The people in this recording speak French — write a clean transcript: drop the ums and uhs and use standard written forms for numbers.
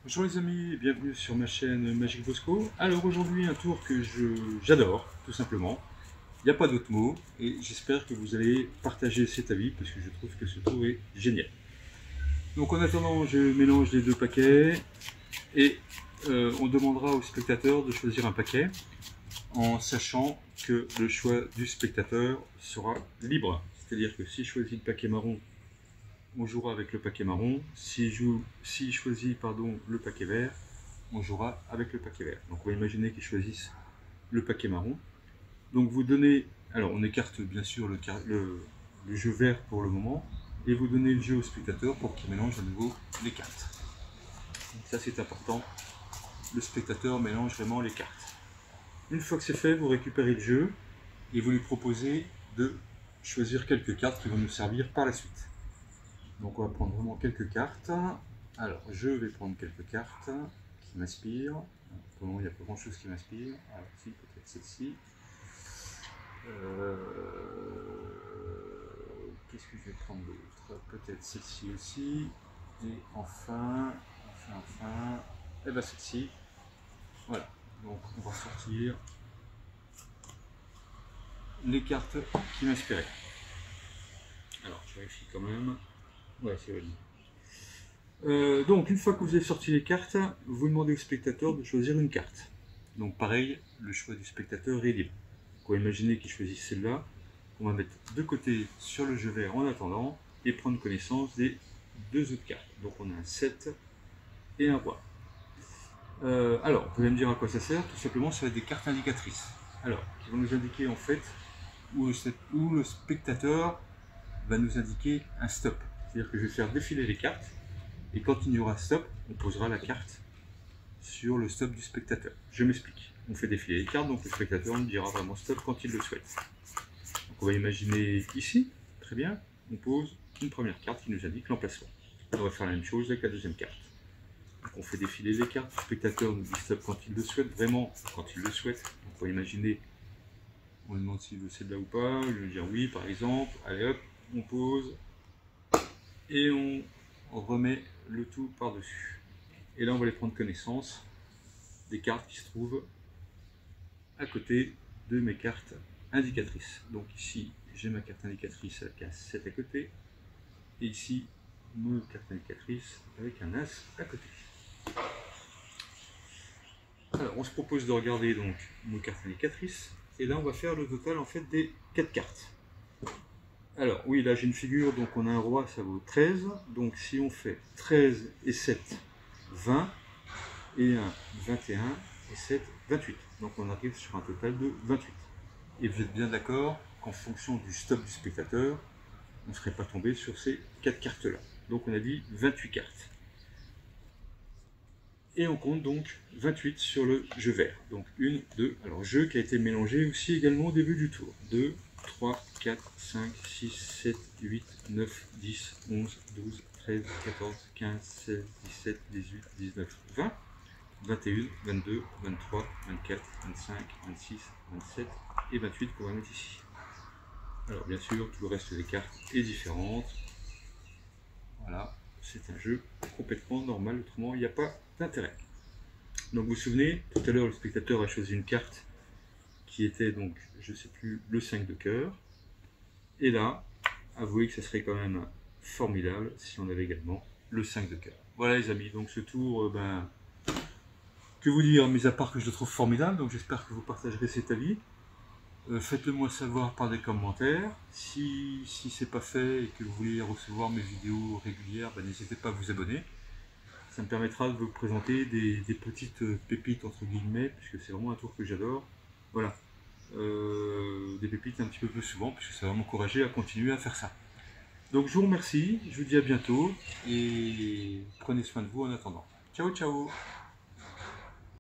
Bonjour les amis et bienvenue sur ma chaîne Magic Bosco. Alors aujourd'hui un tour que j'adore tout simplement. Il n'y a pas d'autre mot et j'espère que vous allez partager cet avis parce que je trouve que ce tour est génial. Donc en attendant je mélange les deux paquets et on demandera aux spectateurs de choisir un paquet en sachant que le choix du spectateur sera libre. C'est-à-dire que s'il choisit le paquet marron, on jouera avec le paquet marron. S'il choisit le paquet vert, on jouera avec le paquet vert. Donc on va imaginer qu'ils choisissent le paquet marron. Donc vous donnez, alors on écarte bien sûr le jeu vert pour le moment, et vous donnez le jeu au spectateur pour qu'il mélange à nouveau les cartes. Donc ça c'est important, le spectateur mélange vraiment les cartes. Une fois que c'est fait, vous récupérez le jeu et vous lui proposez de choisir quelques cartes qui vont nous servir par la suite. Donc on va prendre vraiment quelques cartes. Alors je vais prendre quelques cartes qui m'inspirent. Pour le moment il n'y a pas grand chose qui m'inspire. Alors si, peut-être celle-ci. Qu'est-ce que je vais prendre d'autre? Peut-être celle-ci aussi. Et enfin, et bien celle-ci. Voilà. Donc on va sortir les cartes qui m'inspiraient. Alors je vérifie quand même. Ouais, c'est valide. Donc, une fois que vous avez sorti les cartes, vous demandez au spectateur de choisir une carte. Donc, pareil, le choix du spectateur est libre. On va imaginer qu'il choisit celle-là. On va mettre de côté sur le jeu vert en attendant et prendre connaissance des deux autres cartes. Donc, on a un 7 et un roi. Alors, vous allez me dire à quoi ça sert. Tout simplement, ça va être des cartes indicatrices. Alors, qui vont nous indiquer en fait où le spectateur va nous indiquer un stop. C'est-à-dire que je vais faire défiler les cartes, et quand il y aura stop, on posera la carte sur le stop du spectateur. Je m'explique. On fait défiler les cartes, donc le spectateur nous dira vraiment stop quand il le souhaite. Donc on va imaginer ici, très bien, on pose une première carte qui nous indique l'emplacement. On va faire la même chose avec la deuxième carte. Donc on fait défiler les cartes, le spectateur nous dit stop quand il le souhaite, vraiment quand il le souhaite. Donc on va imaginer, on lui demande s'il veut celle-là ou pas, je vais dire oui par exemple, allez hop, on pose, et on remet le tout par-dessus. Et là, on va aller prendre connaissance des cartes qui se trouvent à côté de mes cartes indicatrices. Donc ici, j'ai ma carte indicatrice avec un 7 à côté, et ici, ma carte indicatrice avec un As à côté. Alors, on se propose de regarder donc nos cartes indicatrices, et là, on va faire le total en fait des 4 cartes. Alors, oui, là j'ai une figure, donc on a un roi, ça vaut 13. Donc si on fait 13 et 7, 20, et 1, 21, et 7, 28. Donc on arrive sur un total de 28. Et vous êtes bien d'accord qu'en fonction du stop du spectateur, on ne serait pas tombé sur ces 4 cartes-là. Donc on a dit 28 cartes. Et on compte donc 28 sur le jeu vert. Donc 1, 2, alors jeu qui a été mélangé aussi également au début du tour. 2, 3, 4, 5, 6, 7, 8, 9, 10, 11, 12, 13, 14, 15, 16, 17, 18, 19, 20, 21, 22, 23, 24, 25, 26, 27 et 28 qu'on va mettre ici. Alors bien sûr, tout le reste des cartes est différent. Voilà, c'est un jeu complètement normal, autrement il n'y a pas d'intérêt. Donc vous vous souvenez, tout à l'heure le spectateur a choisi une carte qui était donc, je ne sais plus, le 5 de cœur. Et là, avouez que ce serait quand même formidable si on avait également le 5 de cœur. Voilà les amis, donc ce tour, que vous dire, mis à part que je le trouve formidable, donc j'espère que vous partagerez cet avis. Faites-le moi savoir par des commentaires. Si c'est pas fait et que vous voulez recevoir mes vidéos régulières, n'hésitez pas à vous abonner. Ça me permettra de vous présenter des petites pépites entre guillemets, puisque c'est vraiment un tour que j'adore. Voilà, des pépites un petit peu plus souvent, puisque ça va m'encourager à continuer à faire ça. Donc je vous remercie, je vous dis à bientôt, et prenez soin de vous en attendant. Ciao ciao.